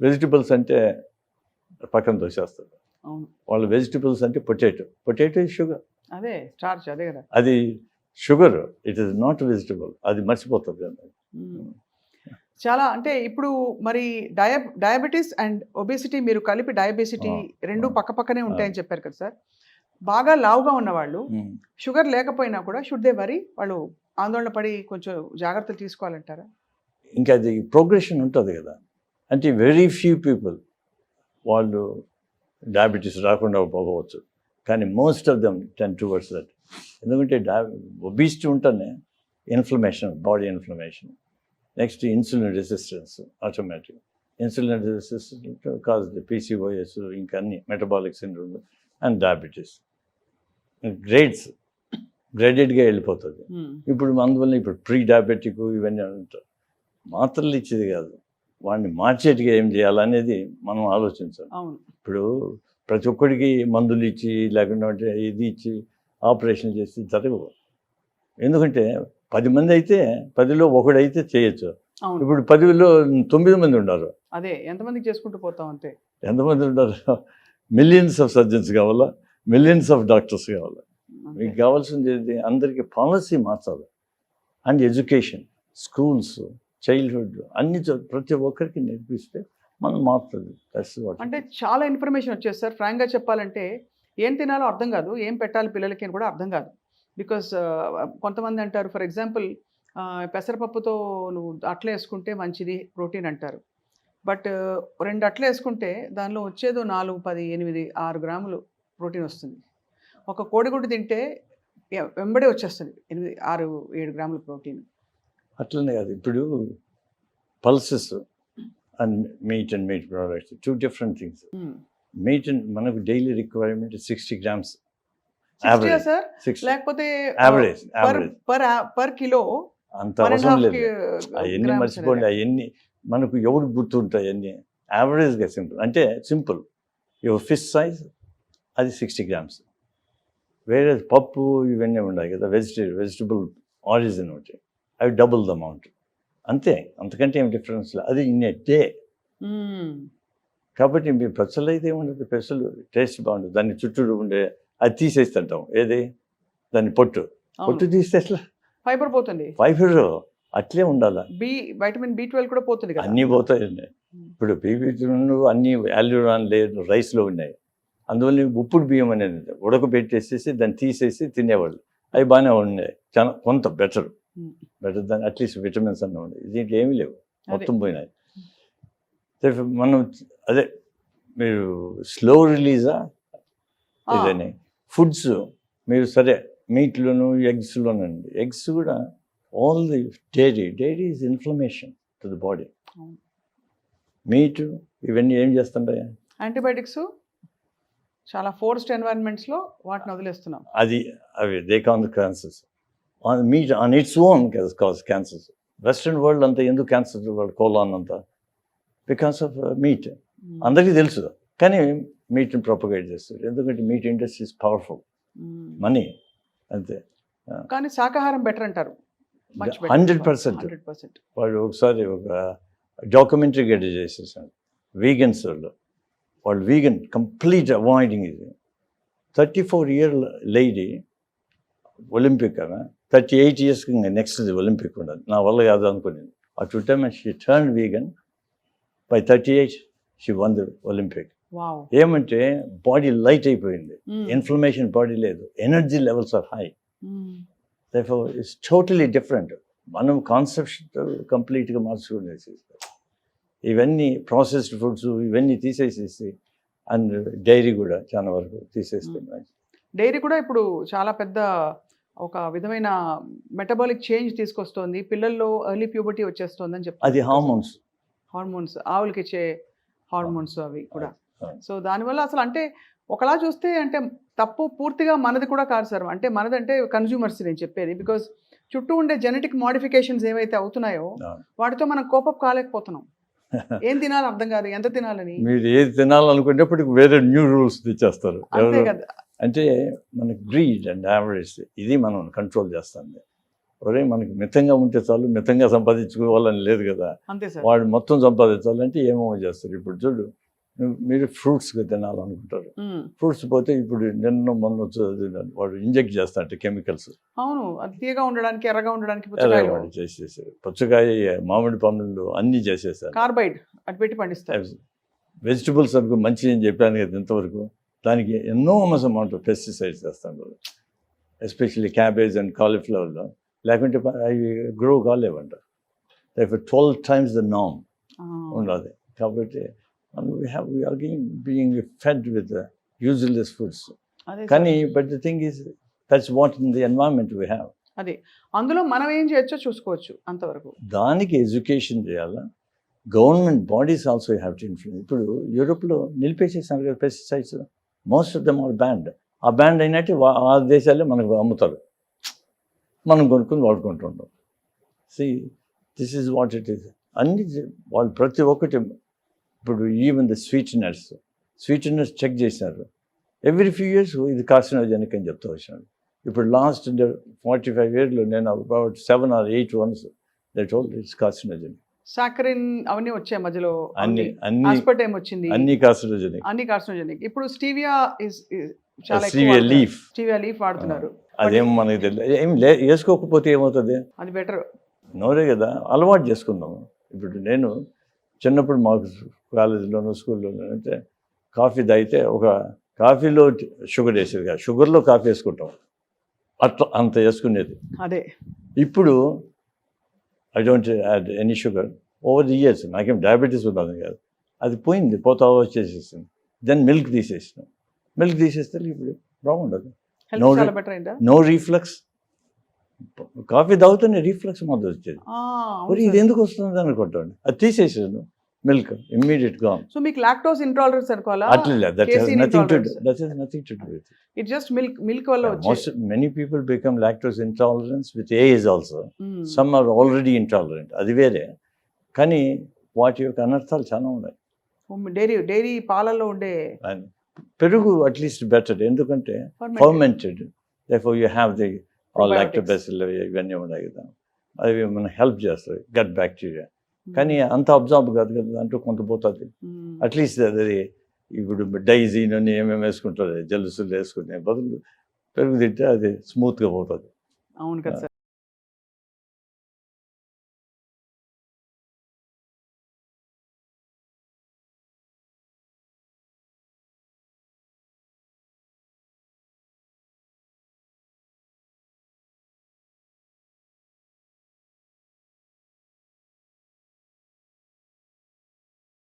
Vegetables అంటే పక్కన తోసేస్తారు. అవును. వాళ్ళ వెజిటబుల్స్ అంటే పొటాటో షుగర్, అదే స్టార్చ్ అదే కదా. అది sugar, it is not vegetable, అది మర్చిపోతుంది. చాలా అంటే ఇప్పుడు మరి డయాబెటీస్ అండ్ ఒబేసిటీ మీరు కలిపి డయాబెసిటీ రెండు పక్క పక్కనే ఉంటాయని చెప్పారు కదా సార్. బాగా లావుగా ఉన్నవాళ్ళు షుగర్ లేకపోయినా కూడా షుడ్ దే వరీ, వాళ్ళు ఆందోళన పడి కొంచెం జాగ్రత్తలు తీసుకోవాలంటారా? ఇంకా అది ప్రోగ్రెషన్ ఉంటుంది కదా. అంటే వెరీ ఫ్యూ పీపుల్ వాళ్ళు డయాబెటీస్ రాకుండా పోవచ్చు, కానీ most of them ten towards that. ఎందుకంటే ఒబిసిటీ ఉంటేనే inflammation, body inflammation, next insulin resistance, automatic insulin resistance cause the PCOS, ఇంకా అన్ని మెటబాలిక్ సిండ్రోమ్ అండ్ డయాబెటీస్ గ్రేడెడ్గా వెళ్ళిపోతుంది. ఇప్పుడు అందువల్ల ఇప్పుడు ప్రీ డయాబెటిక్ ఇవన్నీ ఉంటారు. మాత్రలు ఇచ్చేది కాదు, వాడిని మార్చేట్టుగా ఏం చేయాలనేది మనం ఆలోచించాలి. ఇప్పుడు ప్రతి ఒక్కడికి మందులు ఇచ్చి లేకుండా ఇది ఇచ్చి ఆపరేషన్ చేసి జరగవు. ఎందుకంటే 10 మంది అయితే 10లో ఒకడైతే చేయొచ్చు. ఇప్పుడు 10లో 9 మంది ఉన్నారు. అదే ఎంతమందికి చేసుకుంటూ పోతాం అంతే. ఎంతమంది ఉన్నారు? మిలియన్స్ ఆఫ్ సర్జన్స్ కావాలా, మిలియన్స్ ఆఫ్ డాక్టర్స్ కావాలా. మీకు కావాల్సింది అందరికీ పాలసీ మార్చాలి. అండ్ ఎడ్యుకేషన్, స్కూల్స్, చైల్డ్హుడ్ అన్ని ప్రతి ఒక్కరికి నేర్పిస్తే మనం మారుతుంది. అంటే చాలా ఇన్ఫర్మేషన్ వచ్చేది సార్. ఫ్రాంక్గా చెప్పాలంటే ఏం తినాలో అర్థం కాదు, ఏం పెట్టాలి పిల్లలకి అని కూడా అర్థం కాదు. బికాస్ కొంతమంది అంటారు, ఫర్ ఎగ్జాంపుల్ పెసరపప్పుతో నువ్వు అట్లా వేసుకుంటే మంచిది ప్రోటీన్ అంటారు. బట్ 2 అట్లు వేసుకుంటే దానిలో వచ్చేదో 4, 10, 8, 6 గ్రాములు ప్రోటీన్ వస్తుంది. ఒక కోడిగుడ్డు తింటే వెంబడే వచ్చేస్తుంది 8, 6, 7 గ్రాముల ప్రోటీన్. అట్లనే కాదు, ఇప్పుడు pulses and meet products 2 different things. Meet మనకు డైలీ రిక్వైర్మెంట్ 60 grams యావరేజ్, లేకపోతే యావరేజ్ పర్ కిలో అంత అవసరం లేదు. అవన్నీ మర్చిపోండి, అవన్నీ మనకు ఎవరు గుర్తుంటాయి అన్నీ. యావరేజ్గా సింపుల్ అంటే సింపుల్, యువర్ ఫిష్ సైజ్ అది 60 grams. వేరే పప్పు ఇవన్నీ ఉన్నాయి కదా, వెజిటబుల్ ఆరిజిన్ ఒకటి, అవి డబుల్ ద అమౌంట్ అంతే, అంతకంటే ఏం డిఫరెన్స్ లేదు. అది ఇన్ ఏ డే. కాబట్టి మీ పెసలు అయితే ఏముండదు, పెసలు టేస్ట్ బాగుంటుంది. దాన్ని చుట్టూ ఉండే అది తీసేస్తుంటాం, ఏది దాన్ని పొట్టు తీస్తే అట్లా ఫైబర్ పోతుంది. ఫైబర్ అట్లే ఉండాలి. వైటమిన్ B12 కూడా పోతుంది కదా. అన్నీ పోతాయండి. ఇప్పుడు B12 అన్నీ యాల్యూరాన్ లేదు రైస్లో ఉన్నాయి. అందువల్ల ఉప్పుడు బియ్యం అనేది ఉడకబెట్టేసేసి దాన్ని తీసేసి తినేవాళ్ళు. అవి బాగానే ఉన్నాయి, చాలా కొంత బెటర్ దాన్ని అట్లీస్ట్ విటమిన్స్ అన్న ఉన్నాయి. దీంట్లో ఏమీ లేవు, మొత్తం పోయినాయి. మనం అదే మీరు స్లో రిలీజా ఇదని ఫుడ్స్ మీరు సరే మీట్లోను ఎగ్స్లోనండి. ఎగ్స్ కూడా all the dairy is inflammation to the body. Meet ఇవన్నీ ఏం చేస్తుంటాయి, యాంటీబయాటిక్స్. చాలా ఫోర్స్డ్ ఎన్వైరన్మెంట్స్లో వాటిని వదిలేస్తున్నాం. అవి they can the cancers on meat on its own cause cancers. Western world అంతా ఎందుకు క్యాన్సర్ వరల్డ్ కోలాన్ అంతా బికాస్ ఆఫ్ మీట్. అందరికీ తెలుసు, కానీ మీట్ని ప్రొపగేట్ చేస్తారు. ఎందుకంటే meat industry is powerful, money అంతే. కానీ శాకాహారం బెటర్ అంటారు 100%. వాళ్ళు ఒకసారి ఒక డాక్యుమెంటరీ గడ్డ చేసేసారు వీగన్స్ వాళ్ళు వీగన్ కంప్లీట్ అవాయిడింగ్. ఇది 34-year lady Olympic, 38 years next Olympic ఉండదు. నా వల్ల కాదు అనుకునేది. At time she turn vegan. By 38 she won the Olympic. ఏమంటే బాడీ లైట్ అయిపోయింది, ఇన్ఫ్లమేషన్ బాడీ లేదు, energy levels are high. Therefore, it's totally different. మనం కాన్సెప్ట్ కంప్లీట్గా మార్చుకునేసి ఇవన్నీ ప్రాసెస్డ్ ఫుడ్స్ ఇవన్నీ తీసేసేసి, అండ్ డైరీ కూడా చాలా వరకు తీసేస్తున్నాయి. డైరీ కూడా ఇప్పుడు చాలా పెద్ద ఒక విధమైన మెటబాలిక్ చేంజ్ తీసుకొస్తుంది. పిల్లల్లో ఎర్లీ ప్యూబర్టీ వచ్చేస్తుంది అని చెప్పి. అది హార్మోన్స్ ఆవులకి ఇచ్చే హార్మోన్స్ అవి కూడా. సో దానివల్ల అసలు అంటే ఒకలా చూస్తే అంటే తప్పు పూర్తిగా మనది కూడా కాదు సార్. అంటే మనదంటే కన్జ్యూమర్స్ నేను చెప్పేది. బికాజ్ చుట్టూ ఉండే జెనెటిక్ మోడిఫికేషన్స్ ఏవైతే అవుతున్నాయో వాటితో మనం కోపప్ కాలేకపోతున్నాం. ఏం తినాలి అర్థం కాదు, ఎంత తినాలని. మీరు ఏది తినాలనుకునేప్పటికి వేరే న్యూ రూల్స్ తెచ్చేస్తారు. అంటే మన గ్రీడ్ అండ్ యావరేజ్ ఇది మనం కంట్రోల్ చేస్తుంది. ఒరే మనకి మితంగా ఉంటే చాలు, మితంగా సంపాదించుకోవాలని లేదు కదా. అంతే సార్. వాడు మొత్తం సంపాదించాలంటే ఏమో చేస్తారు. ఇప్పుడు చూడు, మీరు ఫ్రూట్స్ తినాలనుకుంటారు, ఫ్రూట్స్ పోతే ఇప్పుడు నిన్న మొన్న చదివినాను, వాడు ఇంజెక్ట్ చేస్తాంటే కెమికల్స్. అవును, అది తీయగా ఉండడానికి, ఎర్రగా ఉండడానికి పుచ్చకాయలు వాడు చేసేసారు. పుచ్చకాయ, మామిడి పండ్లు అన్నీ చేసేసారు. కార్బైడ్ అటు పెట్టి పండిస్తారు. వెజిటబుల్స్ అనుకో మంచిది అని చెప్పాను కదా ఇంతవరకు, దానికి ఎన్నోమస్ అమౌంట్ ఆఫ్ పెస్టిసైడ్స్ చేస్తాను, ఎస్పెషల్లీ క్యాబేజ్ అండ్ కాలీఫ్లవర్లో. లేకుంటే అవి గ్రో కాలేవంట. 12 times the norm ఉండదు. కాబట్టి we are being fed with useless foods. కానీ but the thing is that's what in the environment we have. అదే అందులో మనం ఏం చేయొచ్చో చూసుకోవచ్చు అంతవరకు. దానికి ఎడ్యుకేషన్ చేయాలా, government bodies also have to influence. ఇప్పుడు యూరోప్లో నిలిపేసేసారు కదా pesticides, most of them are banned. ఆ బ్యాండ్ అయినట్టు ఆ దేశాలే మనకు అమ్ముతారు, మనం కొనుక్కొని వాడుకుంటుంటాం. See this is what it is. అన్ని వాళ్ళు ప్రతి ఒక్కటి, ఇప్పుడు ఈవెన్ ద స్వీట్నర్స్ చెక్ చేసినారు. ఎవ్రీ ఫ్యూ ఇయర్స్ ఇది కార్సినోజెనిక్ అని చెప్తూ వచ్చినాడు. ఇప్పుడు లాస్ట్ 45 yearsలో నేను about 7 or 8 ones that all it's carcinogenic. Saccharin అవన్నీ వచ్చాయి మధ్యలో, అన్ని ఆస్పర్టేమ్ వచ్చింది, అన్ని కార్సినోజెనిక్. ఇప్పుడు స్టీవియా చాలా స్టీవియా లీఫ్ వాడుతున్నారు. అదేం మనకి తెలియదు. ఏం వేసుకోకపోతే ఏమవుతుంది, అది బెటర్. నోరే కదా, అలవాటు చేసుకుందాము. ఇప్పుడు నేను చిన్నప్పుడు మాకు కాలేజీలోనూ స్కూల్లోనూ అంటే కాఫీ తాగితే ఒక కాఫీలో షుగర్ వేసేది కాదు, షుగర్లో కాఫీ వేసుకుంటాం, అట్లా అంత వేసుకునేది. అదే ఇప్పుడు I don't add any sugar. Over the years నాకేం డయాబెటీస్ ఉన్నది కాదు, అది పోయింది, పోతా వచ్చేసేసింది. దెన్ మిల్క్ తీసేస్తే ఇప్పుడు బాగుండదు. No reflux. కాఫీ తాగుతూనే రీఫ్లక్స్ మొదలు వచ్చేది. ఇది ఎందుకు వస్తుంది అనుకుంటాను, అది తీసేసాను. మిల్క్ ఇమ్మీడియట్ గా. సో మీకు లాక్టోస్ ఇంటాలరెన్స్ అనుకోవాలా? That has nothing to do with it. It just milk వల్ల వచ్చే. Many people become lactose intolerant with age also. Some are already intolerant. అది వేరే. కానీ వాటి యొక్క అనర్థాలు చాలా ఉన్నాయి. డైరీ పాలల్లో ఉండే పెరుగు అట్లీస్ట్ బెటర్, ఎందుకంటే fermented. therefore you have the all lactobacilli ఇవన్నీ ఉన్నాయి కదా, అవి మనకు హెల్ప్ చేస్తాయి, గట్ బ్యాక్టీరియా. కానీ అంత అబ్జార్బ్ కాదు కదా, దాంట్లో కొంత పోతుంది. అట్లీస్ట్ అది ఇప్పుడు డైజీన్ అని ఏమేమి వేసుకుంటారు, జలుసులు వేసుకునే బదులు పెరుగు తింటే అది స్మూత్గా పోతుంది. అవును కదా.